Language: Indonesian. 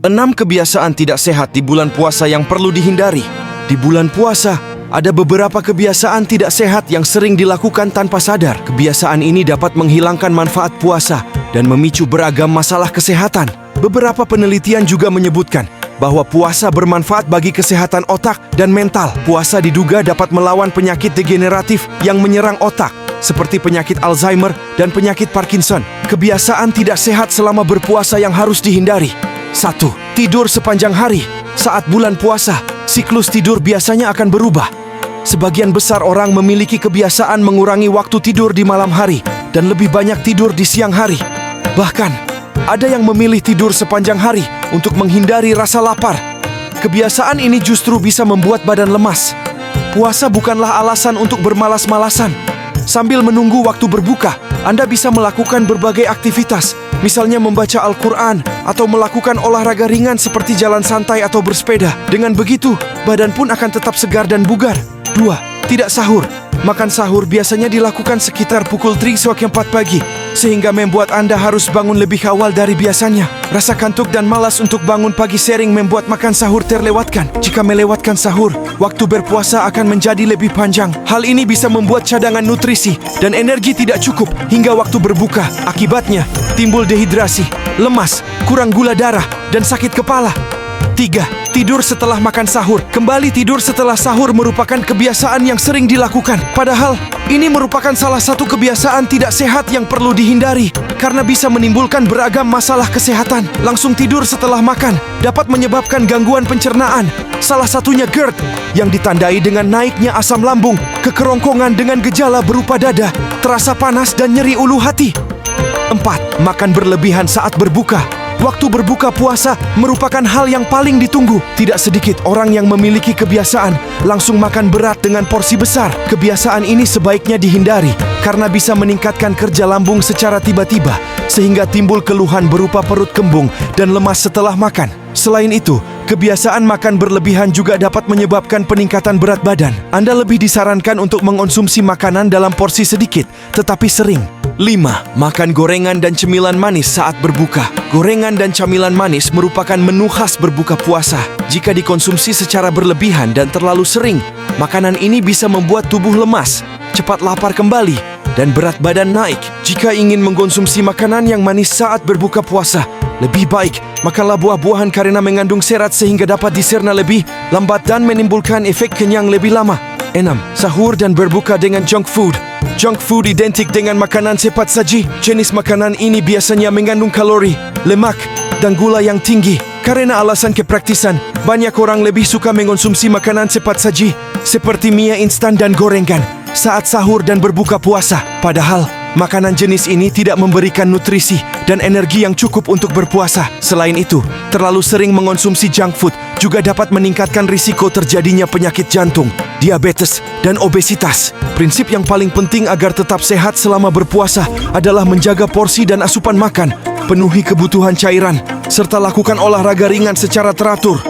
6 kebiasaan tidak sehat di bulan puasa yang perlu dihindari. Di bulan puasa, ada beberapa kebiasaan tidak sehat yang sering dilakukan tanpa sadar. Kebiasaan ini dapat menghilangkan manfaat puasa dan memicu beragam masalah kesehatan. Beberapa penelitian juga menyebutkan bahwa puasa bermanfaat bagi kesehatan otak dan mental. Puasa diduga dapat melawan penyakit degeneratif yang menyerang otak, seperti penyakit Alzheimer dan penyakit Parkinson. Kebiasaan tidak sehat selama berpuasa yang harus dihindari. 1. Tidur sepanjang hari. Saat bulan puasa, siklus tidur biasanya akan berubah. Sebagian besar orang memiliki kebiasaan mengurangi waktu tidur di malam hari dan lebih banyak tidur di siang hari. Bahkan, ada yang memilih tidur sepanjang hari untuk menghindari rasa lapar. Kebiasaan ini justru bisa membuat badan lemas. Puasa bukanlah alasan untuk bermalas-malasan. Sambil menunggu waktu berbuka, Anda bisa melakukan berbagai aktivitas, misalnya membaca Al-Quran atau melakukan olahraga ringan seperti jalan santai atau bersepeda. Dengan begitu, badan pun akan tetap segar dan bugar. 2. Tidak sahur. Makan sahur biasanya dilakukan sekitar pukul 3-4 pagi, sehingga membuat Anda harus bangun lebih awal dari biasanya. Rasa kantuk dan malas untuk bangun pagi sering membuat makan sahur terlewatkan. Jika melewatkan sahur, waktu berpuasa akan menjadi lebih panjang. Hal ini bisa membuat cadangan nutrisi dan energi tidak cukup hingga waktu berbuka. Akibatnya, timbul dehidrasi, lemas, kurang gula darah, dan sakit kepala. 3. Tidur setelah makan sahur. Kembali tidur setelah sahur merupakan kebiasaan yang sering dilakukan. Padahal, ini merupakan salah satu kebiasaan tidak sehat yang perlu dihindari karena bisa menimbulkan beragam masalah kesehatan. Langsung tidur setelah makan dapat menyebabkan gangguan pencernaan, salah satunya GERD, yang ditandai dengan naiknya asam lambung, kekerongkongan dengan gejala berupa dada, terasa panas dan nyeri ulu hati. 4. Makan berlebihan saat berbuka. Waktu berbuka puasa merupakan hal yang paling ditunggu. Tidak sedikit orang yang memiliki kebiasaan langsung makan berat dengan porsi besar. Kebiasaan ini sebaiknya dihindari karena bisa meningkatkan kerja lambung secara tiba-tiba, sehingga timbul keluhan berupa perut kembung dan lemas setelah makan. Selain itu, kebiasaan makan berlebihan juga dapat menyebabkan peningkatan berat badan. Anda lebih disarankan untuk mengonsumsi makanan dalam porsi sedikit, tetapi sering. 5. Makan gorengan dan cemilan manis saat berbuka. Gorengan dan camilan manis merupakan menu khas berbuka puasa. Jika dikonsumsi secara berlebihan dan terlalu sering, makanan ini bisa membuat tubuh lemas, cepat lapar kembali, dan berat badan naik. Jika ingin mengkonsumsi makanan yang manis saat berbuka puasa, lebih baik makanlah buah-buahan karena mengandung serat sehingga dapat dicerna lebih lambat dan menimbulkan efek kenyang lebih lama. 6. Sahur dan berbuka dengan junk food. Junk food identik dengan makanan cepat saji. Jenis makanan ini biasanya mengandung kalori, lemak, dan gula yang tinggi. Karena alasan kepraktisan, banyak orang lebih suka mengonsumsi makanan cepat saji seperti mie instan dan gorengan saat sahur dan berbuka puasa. Padahal, makanan jenis ini tidak memberikan nutrisi dan energi yang cukup untuk berpuasa. Selain itu, terlalu sering mengonsumsi junk food juga dapat meningkatkan risiko terjadinya penyakit jantung, diabetes, dan obesitas. Prinsip yang paling penting agar tetap sehat selama berpuasa adalah menjaga porsi dan asupan makan, penuhi kebutuhan cairan, serta lakukan olahraga ringan secara teratur.